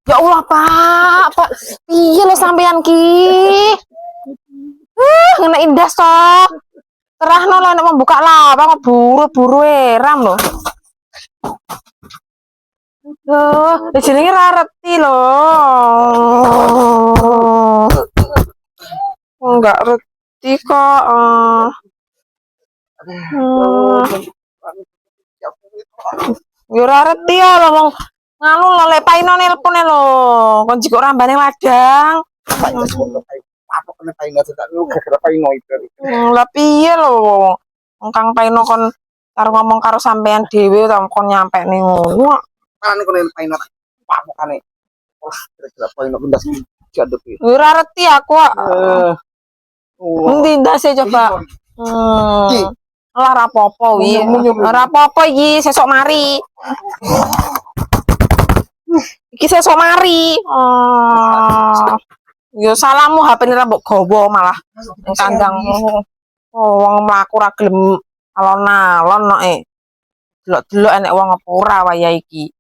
Ya Allah, Pak. Piye lo sampean ki? Ngene indah sok. Terahno lo nek membuka lawang buru-buru ram lo. Loh, jenenge ra reti lo. Enggak reti kok. Yo ora reti ya lo wong nganu lo lek paino nelpone lo. Kon jiko rambane ladang. Apa kena paino tak lu gara paino itu. Lah piye lo? Wong Kang Paino kon karo ngomong karo sampean dhewe ta kon nyampe ning ngono. Kan kena paino apa kane. Wah, gara paino bendas jaduk iki. Ora reti aku kok. Endi ndase coba? Lah rapopo wi. Ora apa-apa iki sesuk mari. Iki sesuk mari. Yo salahmu HP-ne ra mbok gawa malah ning kandang. Wong mlaku ra gelem alon-alon kok Delok-delok enek wong apa ora wayah iki.